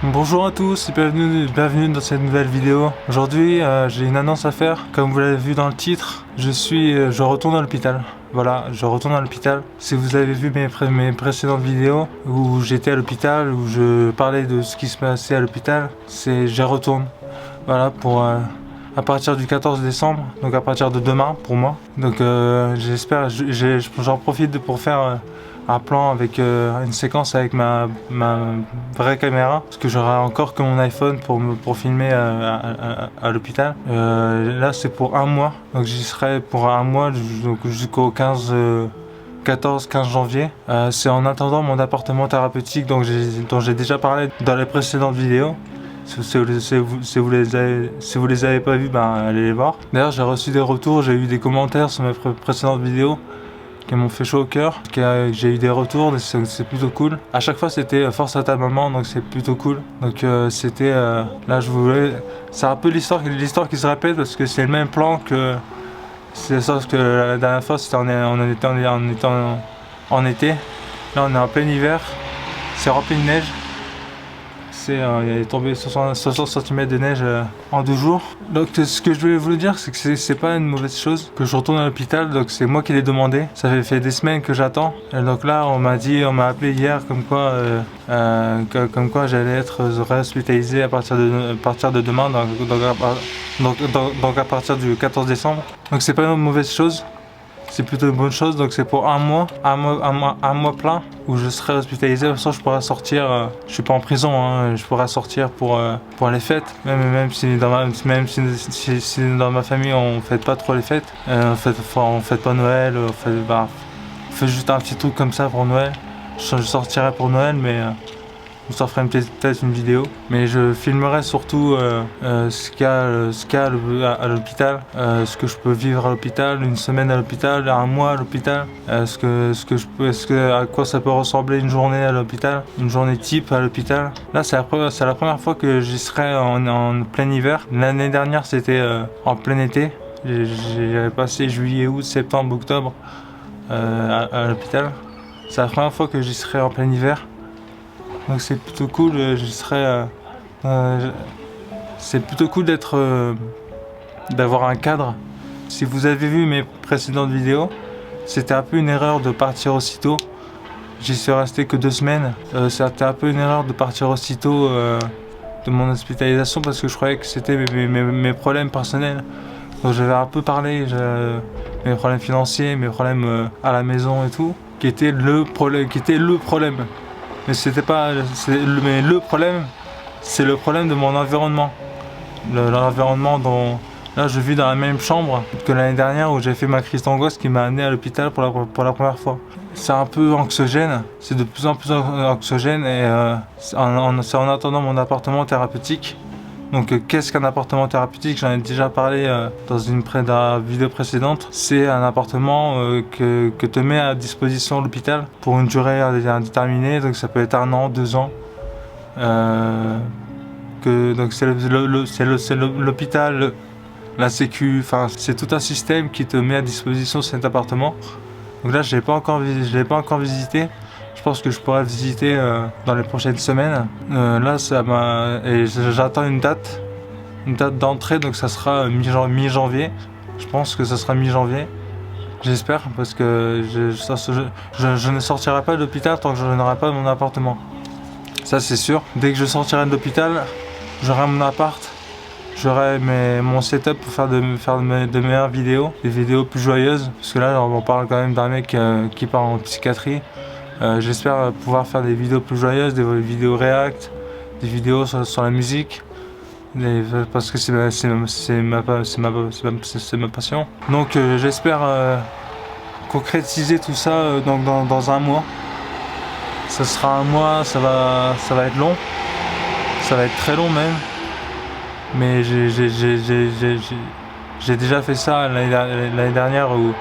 Bonjour à tous et bienvenue dans cette nouvelle vidéo. Aujourd'hui, j'ai une annonce à faire. Comme vous l'avez vu dans le titre, je retourne à l'hôpital. Voilà, je retourne à l'hôpital. Si vous avez vu mes précédentes vidéos où j'étais à l'hôpital, où je parlais de ce qui se passait à l'hôpital, j'y retourne. Voilà, à partir du 14 décembre, donc à partir de demain pour moi. Donc j'espère, j'en profite pour faire un plan avec une séquence avec ma vraie caméra, parce que j'aurai encore que mon iPhone pour filmer à l'hôpital. Là c'est pour un mois, donc j'y serai pour un mois, donc jusqu'au 14-15 janvier. C'est en attendant mon appartement thérapeutique dont j'ai déjà parlé dans les précédentes vidéos. Si vous les avez pas vus, ben allez les voir. D'ailleurs j'ai reçu des retours, j'ai eu des commentaires sur mes précédentes vidéos qui m'ont fait chaud au cœur. J'ai eu des retours, c'est plutôt cool. À chaque fois c'était force à ta maman, donc c'est plutôt cool. Donc c'était là je voulais, c'est un peu l'histoire qui se répète parce que c'est le même plan que sauf que la dernière fois c'était on était en été. Là on est en plein hiver, c'est rempli de neige. Il est tombé 60 cm de neige en 2 jours. Donc ce que je voulais vous dire, c'est que c'est pas une mauvaise chose que je retourne à l'hôpital. Donc c'est moi qui l'ai demandé. Ça fait des semaines que j'attends. Et donc là on m'a appelé hier comme quoi j'allais être réhospitalisé à partir de demain. Donc à partir du 14 décembre. Donc c'est pas une mauvaise chose. C'est plutôt une bonne chose, donc c'est pour un mois plein où je serai hospitalisé. De toute façon, je pourrai sortir. Je suis pas en prison, hein, je pourrai sortir pour les fêtes. Même si dans ma famille on fête pas trop les fêtes, on fête pas Noël, on fait juste un petit truc comme ça pour Noël. Je sortirai pour Noël, mais je vous en ferai peut-être une vidéo, mais je filmerai surtout ce qu'il y a à l'hôpital, ce que je peux vivre à l'hôpital, une semaine à l'hôpital, un mois à l'hôpital, à quoi ça peut ressembler une journée à l'hôpital, une journée type à l'hôpital. Là c'est la première fois que j'y serai en plein hiver. L'année dernière c'était en plein été. J'avais passé juillet, août, septembre, octobre à l'hôpital. C'est la première fois que j'y serai en plein hiver. Donc c'est plutôt cool, c'est plutôt cool d'avoir un cadre. Si vous avez vu mes précédentes vidéos, c'était un peu une erreur de partir aussitôt. J'y suis resté que 2 semaines. C'était un peu une erreur de partir aussitôt de mon hospitalisation parce que je croyais que c'était mes problèmes personnels. Donc j'avais un peu parlé, mes problèmes financiers, mes problèmes à la maison et tout, qui étaient le problème. Mais le problème, c'est le problème de mon environnement. L'environnement dont là je vis dans la même chambre que l'année dernière où j'ai fait ma crise d'angoisse qui m'a amené à l'hôpital pour la première fois. C'est un peu anxiogène, c'est de plus en plus anxiogène et c'est en attendant mon appartement thérapeutique. Donc qu'est-ce qu'un appartement thérapeutique? J'en ai déjà parlé dans la vidéo précédente. C'est un appartement que te met à disposition l'hôpital pour une durée indéterminée. Donc ça peut être 1 an, 2 ans. Donc c'est l'hôpital, la sécu, enfin c'est tout un système qui te met à disposition cet appartement. Donc là je l'ai pas encore visité. Je pense que je pourrais visiter dans les prochaines semaines. Là, j'attends une date d'entrée, donc ça sera mi-janvier. Je pense que ça sera mi-janvier. J'espère, parce que je ne sortirai pas de l'hôpital tant que je n'aurai pas mon appartement. Ça, c'est sûr. Dès que je sortirai de l'hôpital, j'aurai mon appart. J'aurai mon setup pour faire de meilleures vidéos, des vidéos plus joyeuses. Parce que là, on parle quand même d'un mec qui part en psychiatrie. J'espère pouvoir faire des vidéos plus joyeuses, des vidéos react, des vidéos sur la musique, parce que c'est ma passion. Donc j'espère concrétiser tout ça dans un mois. Ça sera un mois, ça va être long, ça va être très long même. Mais j'ai déjà fait ça l'année dernière où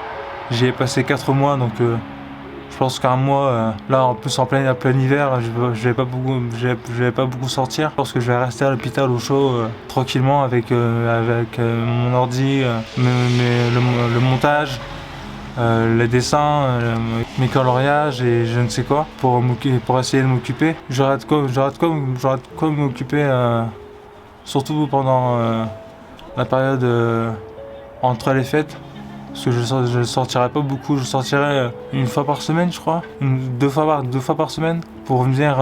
j'y ai passé 4 mois, donc je pense qu'un mois, là en plus en plein hiver, je vais pas beaucoup sortir. Je pense que je vais rester à l'hôpital au chaud tranquillement avec mon ordi, le montage, les dessins, mes coloriages et je ne sais quoi pour essayer de m'occuper. J'aurais de quoi m'occuper, surtout pendant la période entre les fêtes. Parce que je sortirai pas beaucoup, je sortirai une fois par semaine je crois, deux fois par semaine pour venir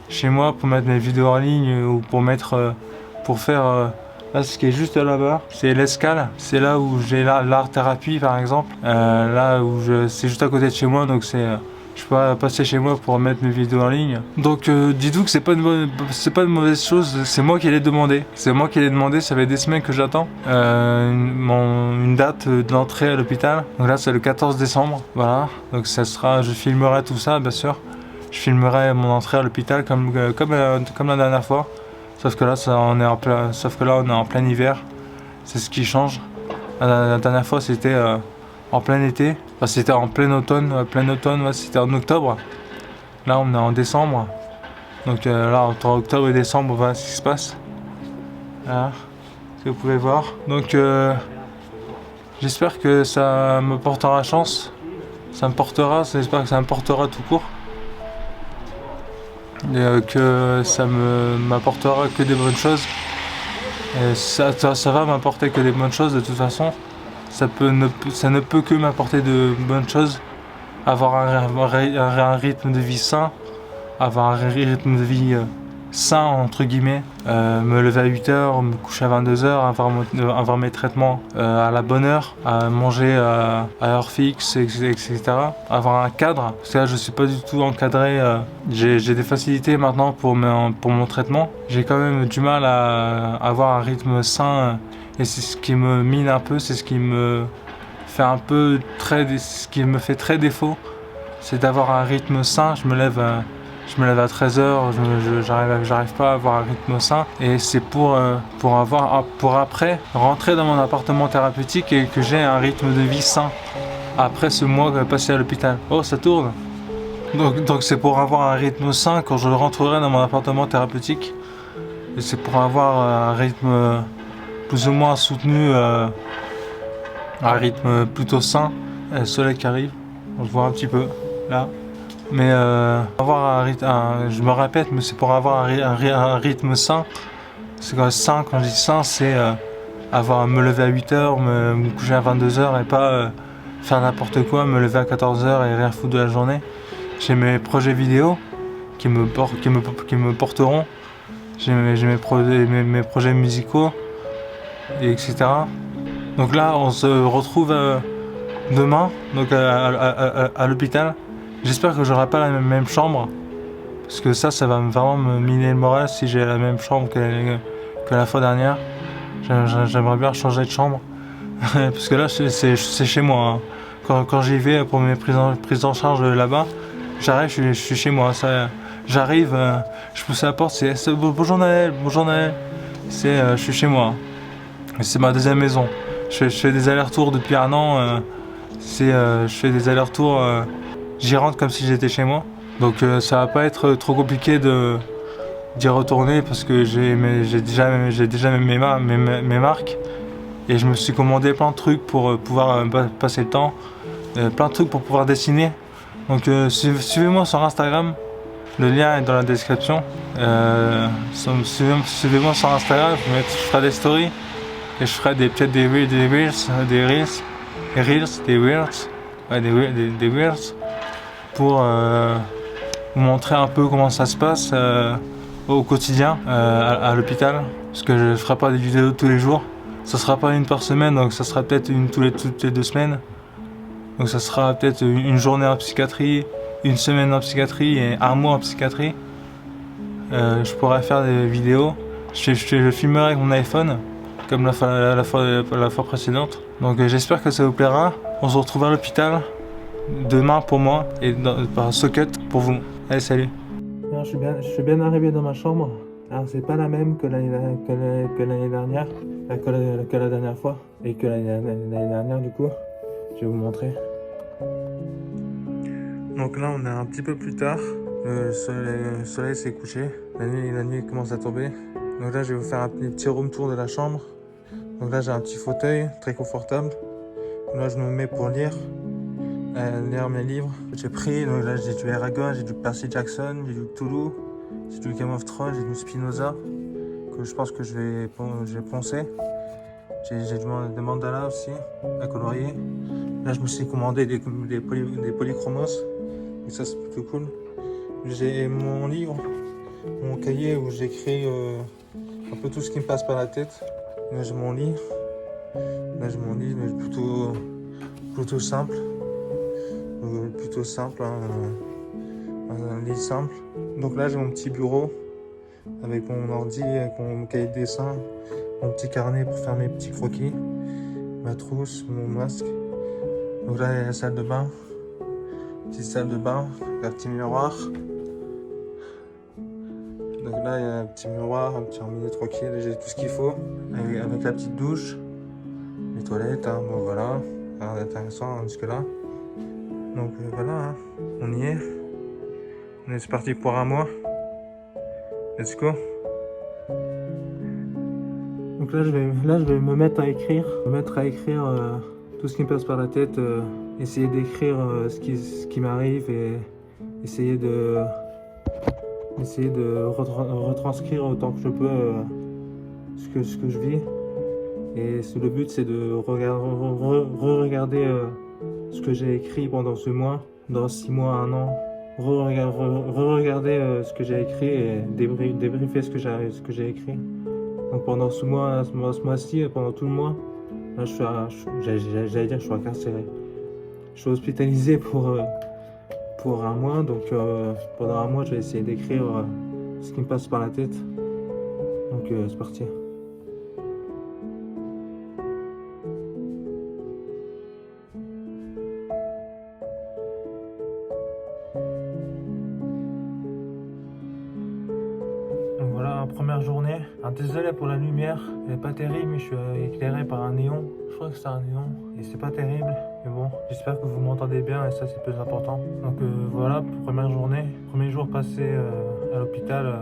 chez moi pour mettre mes vidéos en ligne ou pour faire là ce qui est juste là-bas, c'est l'escale, c'est là où j'ai l'art thérapie par exemple, là où c'est juste à côté de chez moi donc je peux passer chez moi pour mettre mes vidéos en ligne. Donc dites-vous que c'est pas une mauvaise chose, c'est moi qui l'ai demandé. C'est moi qui l'ai demandé, ça fait des semaines que j'attends une date d'entrée à l'hôpital. Donc là c'est le 14 décembre, voilà. Donc ça sera, je filmerai tout ça bien sûr. Je filmerai mon entrée à l'hôpital comme la dernière fois. Sauf que là on est en plein hiver. C'est ce qui change. La dernière fois c'était en plein été. Enfin, c'était en plein automne, ouais, c'était en octobre. Là on est en décembre. Donc là entre octobre et décembre, voilà ce qui se passe. Voilà, ce que vous pouvez voir. Donc j'espère que ça me portera chance. J'espère que ça me portera tout court. Et que ça m'apportera que des bonnes choses. Et ça va m'apporter que des bonnes choses de toute façon. Ça ne peut que m'apporter de bonnes choses. Avoir un rythme de vie sain, avoir un rythme de vie sain entre guillemets, me lever à 8h, me coucher à 22h, avoir mes traitements à la bonne heure, à manger à heure fixe, etc. Avoir un cadre, parce que là je suis pas du tout encadré, j'ai des facilités maintenant pour mon traitement. J'ai quand même du mal à avoir un rythme sain et c'est ce qui me mine un peu, c'est ce qui me fait ce qui me fait très défaut, c'est d'avoir un rythme sain. Je me lève à 13h, j'arrive pas à avoir un rythme sain et c'est pour après rentrer dans mon appartement thérapeutique et que j'ai un rythme de vie sain après ce mois passé à l'hôpital. Oh ça tourne. Donc c'est pour avoir un rythme sain quand je rentrerai dans mon appartement thérapeutique et c'est pour avoir un rythme plus ou moins soutenu, un rythme plutôt sain. Le soleil qui arrive, on le voit un petit peu là. Mais je me répète, mais c'est pour avoir un rythme sain. C'est quand sain, quand je dis sain, c'est me lever à 8h, me coucher à 22h et pas faire n'importe quoi, me lever à 14h et rien foutre de la journée. J'ai mes projets vidéo qui me porteront. J'ai mes projets musicaux, et etc. Donc là, on se retrouve demain donc à l'hôpital. J'espère que j'aurai pas la même chambre, parce que ça va vraiment me miner le moral si j'ai la même chambre que la fois dernière. J'aimerais bien changer de chambre, parce que là c'est chez moi. Hein. Quand j'y vais pour mes prises en charge là-bas, j'arrive, je suis chez moi. J'arrive, je pousse la porte, c'est bonjour Naël, bonjour Naël. Je suis chez moi. C'est ma deuxième maison. Je fais des allers-retours depuis un an. Je fais des allers-retours. J'y rentre comme si j'étais chez moi. Donc ça va pas être trop compliqué d'y retourner parce que j'ai déjà mes marques. Et je me suis commandé plein de trucs pour pouvoir passer le temps. Plein de trucs pour pouvoir dessiner. Donc suivez-moi sur Instagram. Le lien est dans la description. Suivez-moi sur Instagram, je ferai des stories. Et je ferai peut-être des reels pour vous montrer un peu comment ça se passe au quotidien à l'hôpital, parce que je ne ferai pas des vidéos tous les jours. Ça sera pas une par semaine, donc ça sera peut-être toutes les 2 semaines. Donc ça sera peut-être une journée en psychiatrie, une semaine en psychiatrie et un mois en psychiatrie. Je pourrais faire des vidéos. Je filmerai avec mon iPhone, comme la fois précédente. Donc j'espère que ça vous plaira. On se retrouve à l'hôpital demain pour moi et par Socket pour vous. Allez, salut. Alors, je suis bien arrivé dans ma chambre. Alors c'est pas la même que l'année dernière, que la dernière fois et que l'année dernière du coup. Je vais vous montrer. Donc là on est un petit peu plus tard. Le soleil s'est couché. La nuit commence à tomber. Donc là je vais vous faire un petit room tour de la chambre. Donc là j'ai un petit fauteuil très confortable. Donc là je me mets pour lire. lire mes livres. J'ai pris, donc là j'ai du Eragon, j'ai du Percy Jackson, j'ai du Cthulhu, j'ai du Game of Thrones, j'ai du Spinoza, que je pense que je vais poncer. J'ai des mandalas aussi à colorier. Là je me suis commandé des polychromos, et ça c'est plutôt cool. J'ai mon livre, mon cahier où j'écris un peu tout ce qui me passe par la tête. Là j'ai mon lit. Là j'ai mon lit, mais plutôt simple. Plutôt simple, hein, un lit simple. Donc là j'ai mon petit bureau avec mon ordi, avec mon cahier de dessin, mon petit carnet pour faire mes petits croquis, ma trousse, mon masque. Donc là il y a la salle de bain, petite salle de bain, un petit miroir. Donc là il y a un petit miroir, un petit robinet tranquille, j'ai tout ce qu'il faut, avec la petite douche, les toilettes, hein, bon voilà, rien d'intéressant jusque là. Donc voilà, hein, on y est. C'est parti pour un mois. Let's go. Donc là je vais me mettre à écrire. Tout ce qui me passe par la tête. Essayer d'écrire ce qui m'arrive et essayer de retranscrire autant que je peux ce que je vis. Et le but c'est de regarder ce que j'ai écrit pendant ce mois, dans 6 mois, 1 an. Re-regarder ce que j'ai écrit et débriefer ce que j'ai écrit. Donc pendant ce mois-ci, pendant tout le mois, là j'allais dire je suis incarcéré. Je suis hospitalisé pour un mois, donc pendant un mois je vais essayer d'écrire ce qui me passe par la tête. Donc c'est parti. Donc voilà, première journée. Alors, désolé pour la lumière, elle est pas terrible, mais je suis éclairé par un néon. Je crois que c'est un néon et c'est pas terrible. Mais bon, j'espère que vous m'entendez bien et ça c'est le plus important. Donc voilà, première journée. Premier jour passé à l'hôpital.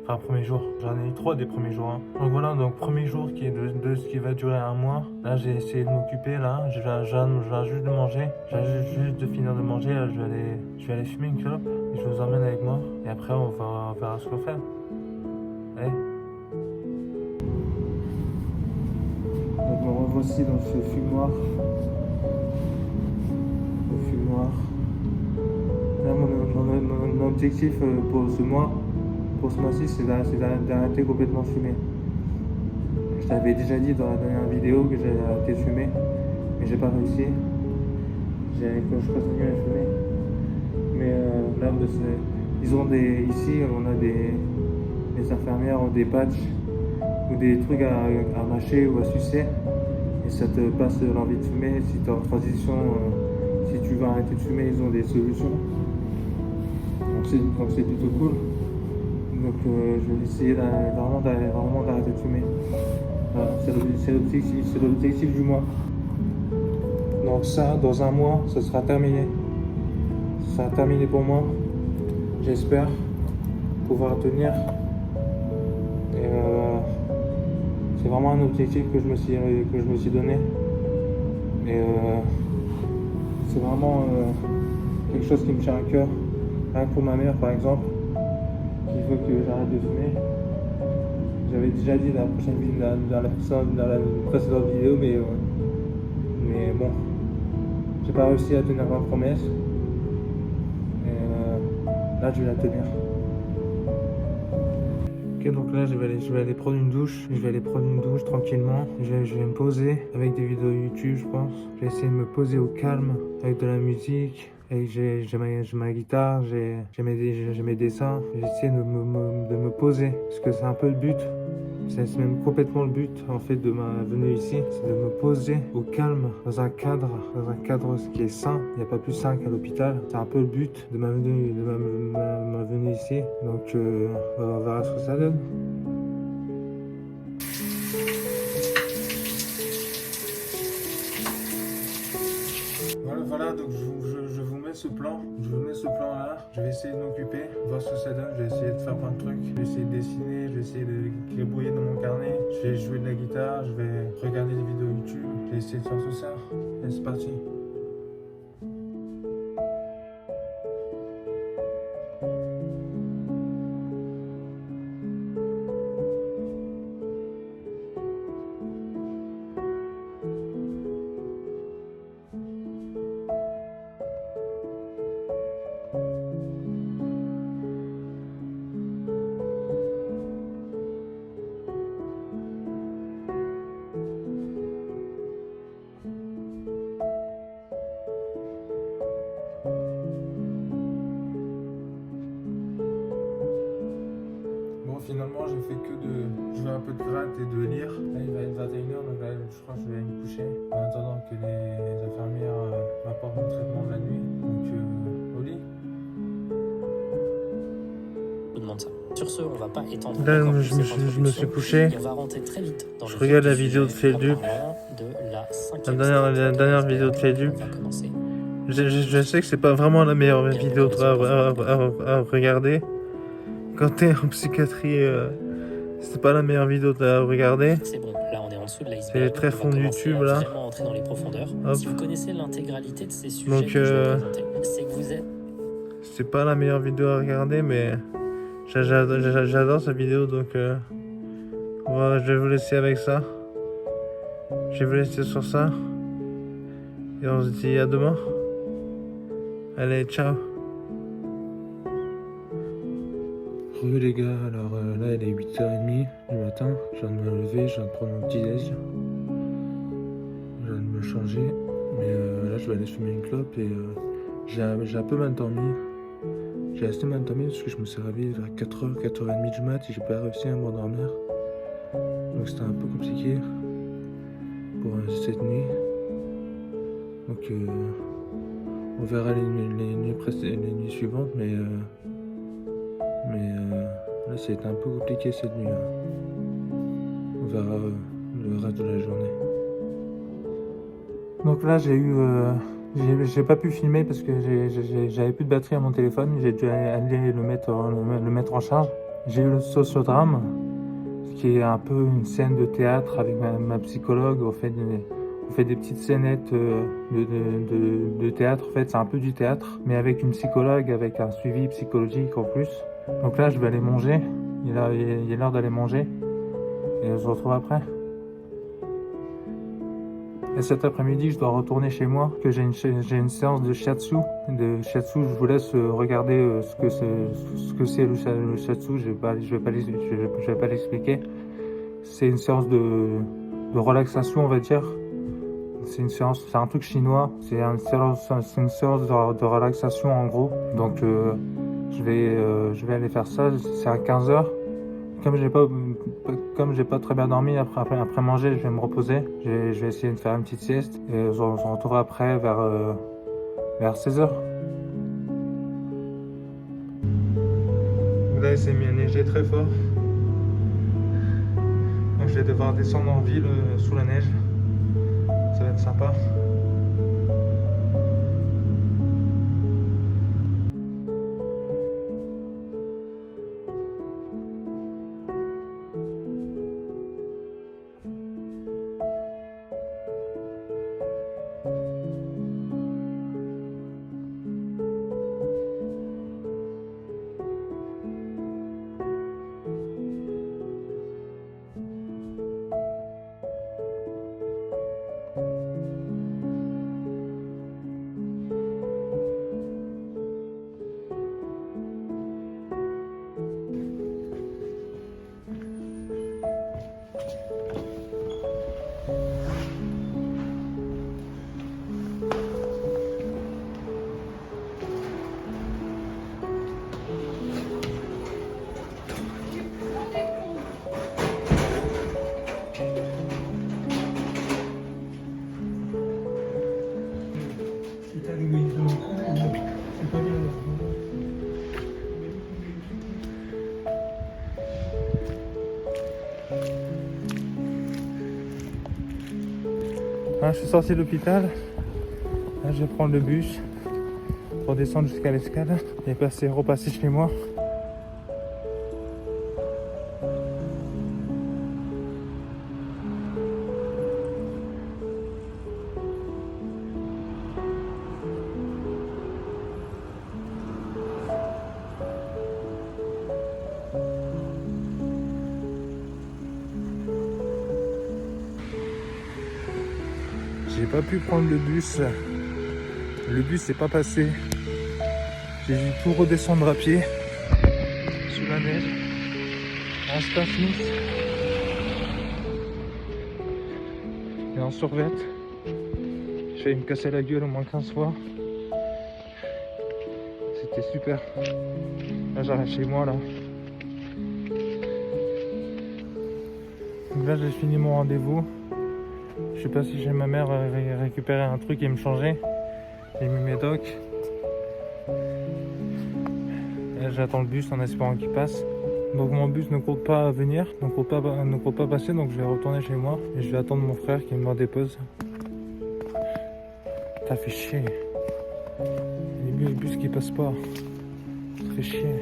Enfin, premier jour, j'en ai eu 3 des premiers jours. Hein. Donc voilà, donc premier jour qui est de ce qui va durer un mois. Là, j'ai essayé de m'occuper. Là, je viens juste de manger. Je viens juste de finir de manger. Là, je vais aller fumer une clope et je vous emmène avec moi. Et après, on verra ce qu'on fait. Allez. Donc me revoici dans ce fumoir. Le fumoir. Là, mon objectif pour ce mois-ci, c'est d'arrêter complètement de fumer. Je t'avais déjà dit dans la dernière vidéo que j'allais arrêter de fumer, mais j'ai pas réussi. Je continue à fumer. Mais là, ici, on a des infirmières ont des patchs ou des trucs à mâcher ou à sucer. Et ça te passe l'envie de fumer. Si tu es en transition, si tu veux arrêter de fumer, ils ont des solutions. Donc c'est plutôt cool. Donc je vais essayer vraiment d'arrêter de fumer. Voilà, c'est l'objectif du mois. Donc ça, dans un mois, ça sera terminé. Ça sera terminé pour moi. J'espère pouvoir tenir. Et c'est vraiment un objectif que je me suis donné. Et c'est vraiment quelque chose qui me tient à cœur. Rien que pour ma mère, par exemple, qui veut que j'arrête de fumer. J'avais déjà dit dans la prochaine vidéo, dans la précédente vidéo, mais bon, j'ai pas réussi à tenir ma promesse. Et là, je vais la tenir. Ok, donc là, je vais aller prendre une douche. Je vais aller prendre une douche tranquillement. Je vais me poser avec des vidéos YouTube, je pense. Je vais essayer de me poser au calme avec de la musique. Et j'ai ma guitare, j'ai mes dessins. J'essaie de me poser, parce que c'est un peu le but. C'est même complètement le but en fait de ma venue ici, c'est de me poser au calme dans un cadre qui est sain. Il n'y a pas plus sain qu'à l'hôpital. C'est un peu le but de ma venue ici. Donc on verra ce que ça donne. Voilà, donc je vous mets ce plan. Je vous mets ce plan là. Je vais essayer de m'occuper, voir ce que ça donne. Je vais essayer de faire plein de trucs. Je vais essayer de dessiner, je vais essayer de gribouiller dans mon carnet. Je vais jouer de la guitare, je vais regarder des vidéos YouTube. Je vais essayer de faire tout ça. Et c'est parti. j'ai fait que de jouer un peu de gratte et de lire. Là, il va être 21h, donc là, je crois que je vais aller me coucher. En attendant que les infirmières m'apportent mon traitement de la nuit. Donc, au lit. Je vous demande ça. Sur ce, on va pas étendre là, encore plus je cette me suis couché. Et on va rentrer très vite dans je le regarde la vif du vidéo de sujet Feldup. La dernière vidéo de Feldup. Je sais que c'est pas vraiment la meilleure vidéo à regarder. Quand t'es en psychiatrie, c'est pas la meilleure vidéo à regarder. C'est bon, là on est en dessous de l'iceberg. C'est les tréfonds de YouTube là. Vraiment entrer dans les profondeurs. Hop. Si vous connaissez l'intégralité de ces sujets donc, que je vais présenter, c'est que vous êtes. C'est pas la meilleure vidéo à regarder, mais j'adore cette vidéo, donc je vais vous laisser avec ça. Je vais vous laisser sur ça. Et on se dit à demain. Allez, ciao. Re les gars, alors là il est 8h30 du matin. Je viens de me lever, je viens de prendre mon petit déj. Je viens de me changer. Mais là je vais aller fumer une clope et j'ai un peu mal dormi. J'ai assez mal dormi parce que je me suis réveillé vers 4h, 4h30 du mat et j'ai pas réussi à m'endormir. Donc c'était un peu compliqué pour cette nuit. Donc on verra les nuits suivantes, mais là c'était un peu compliqué cette nuit. On verra le reste de la journée. Donc là j'ai eu... j'ai pas pu filmer parce que j'avais plus de batterie à mon téléphone. J'ai dû aller le mettre en charge. J'ai eu le sociodrame, qui est un peu une scène de théâtre avec ma psychologue. On fait des petites scénettes de théâtre. En fait, c'est un peu du théâtre, mais avec une psychologue, avec un suivi psychologique en plus. Donc là, je vais aller manger. Il est l'heure d'aller manger. Et on se retrouve après. Et cet après-midi, je dois retourner chez moi, que j'ai une séance de shiatsu. Je vous laisse regarder ce que c'est le shiatsu. Je vais pas l'expliquer. C'est une séance de relaxation, on va dire. C'est un truc chinois. C'est une séance de relaxation en gros. Donc je vais aller faire ça. C'est à 15h. Comme j'ai pas très bien dormi après manger, je vais me reposer. Je vais essayer de faire une petite sieste et on se retrouvera après vers 16h. Là, il s'est mis à neiger très fort. Donc je vais devoir descendre en ville sous la neige. Ça va être sympa. Je suis sorti de l'hôpital. Là, je vais prendre le bus pour descendre jusqu'à l'escale et repasser chez moi. J'ai pas pu prendre le bus. Le bus n'est pas passé. J'ai dû tout redescendre à pied. Sous la neige. En Stan-Smith. Et en survette. J'ai failli me casser la gueule au moins 15 fois. C'était super. Là j'arrive chez moi là. Donc là j'ai fini mon rendez-vous. Je suis passé chez ma mère récupérer un truc et me changer. J'ai mis mes docs. Là j'attends le bus en espérant qu'il passe. Donc mon bus ne compte pas venir, ne compte pas passer, donc je vais retourner chez moi et je vais attendre mon frère qui me dépose. Ça fait chier. Les bus qui passent pas. Ça fait chier.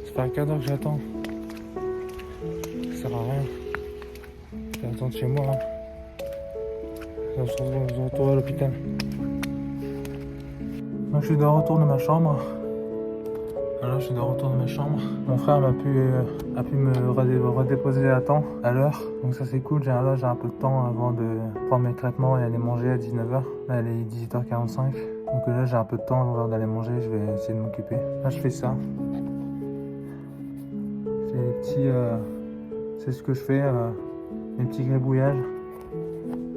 Ça fait un quart d'heure que j'attends. Ça sert à rien. Je vais attendre chez moi. On se retrouve à l'hôpital. Moi je suis de retour dans ma chambre. Alors je suis de retour dans ma chambre. Mon frère a pu me redéposer à temps, à l'heure. Donc ça c'est cool, j'ai un peu de temps avant de prendre mes traitements et aller manger à 19h. Là il est 18h45. Donc là j'ai un peu de temps avant d'aller manger, je vais essayer de m'occuper. Là je fais ça. C'est les petits... c'est ce que je fais, les petits gribouillages.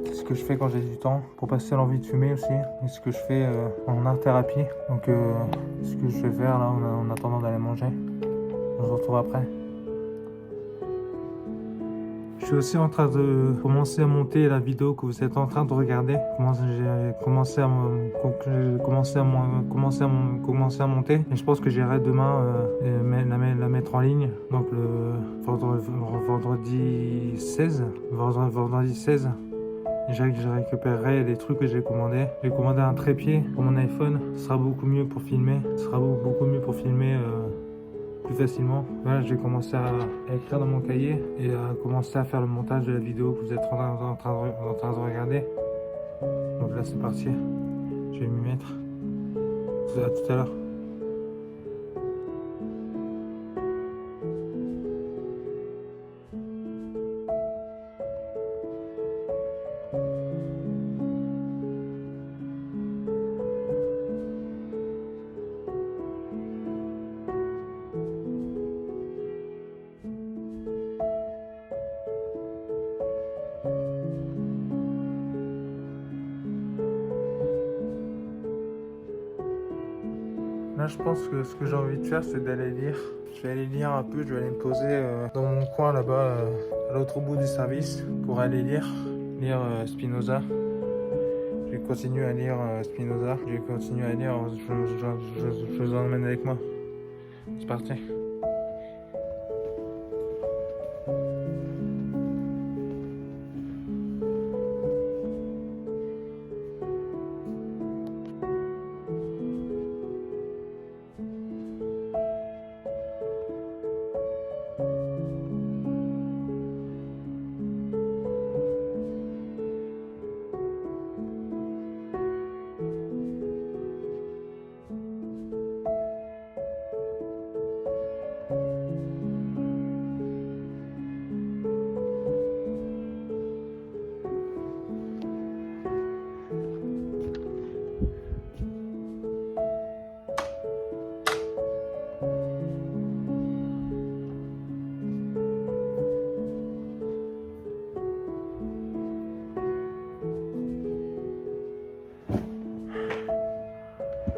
C'est ce que je fais quand j'ai du temps, pour passer l'envie de fumer aussi. Et ce que je fais en art thérapie. Donc ce que je vais faire là en attendant d'aller manger. On se retrouve après. Je suis aussi en train de commencer à monter la vidéo que vous êtes en train de regarder. J'ai commencé à monter. Et je pense que j'irai demain la mettre en ligne. Donc le vendredi 16. Je récupérerai les trucs que j'ai commandés. J'ai commandé un trépied pour mon iPhone. Ce sera beaucoup mieux pour filmer. Plus facilement. Voilà, je vais commencer à écrire dans mon cahier et à commencer à faire le montage de la vidéo que vous êtes en train de regarder. Donc là, c'est parti. Je vais m'y mettre. À tout à l'heure. Là, je pense que ce que j'ai envie de faire, c'est d'aller lire. Je vais aller lire un peu, je vais aller me poser dans mon coin là-bas, à l'autre bout du service, pour aller lire Spinoza. Je vais continuer à lire Spinoza. Je vous emmène avec moi. C'est parti.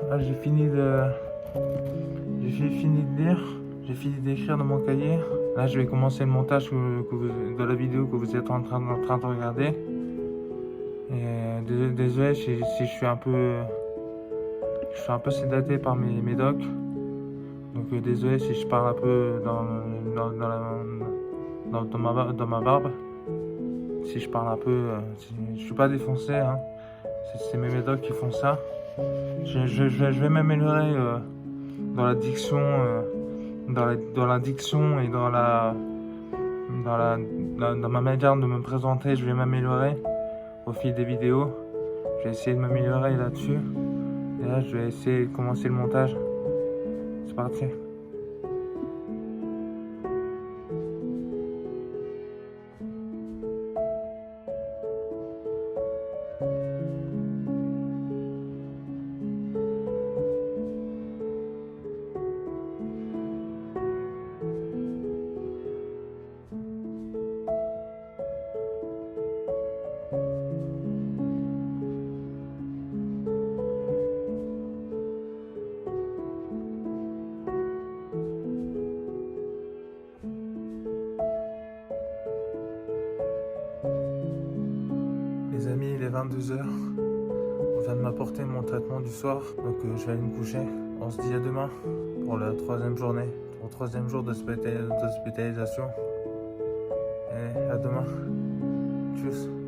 Là, j'ai fini de lire, j'ai fini d'écrire dans mon cahier. Là, je vais commencer le montage de la vidéo que vous êtes en train de regarder. Et désolé si je suis un peu sédaté par mes docs. Donc désolé si je parle un peu dans ma barbe. Si je parle un peu, je suis pas défoncé, hein. C'est mes médocs qui font ça. Je vais m'améliorer dans la diction, dans la diction et dans ma manière de me présenter. Je vais m'améliorer au fil des vidéos. Je vais essayer de m'améliorer là-dessus. Et là, je vais essayer de commencer le montage. C'est parti. il est 22h. On vient de m'apporter mon traitement du soir, donc je vais aller me coucher. On se dit à demain pour la 3e journée, pour le 3e jour d'hospitalisation. Et à demain. Tchuss.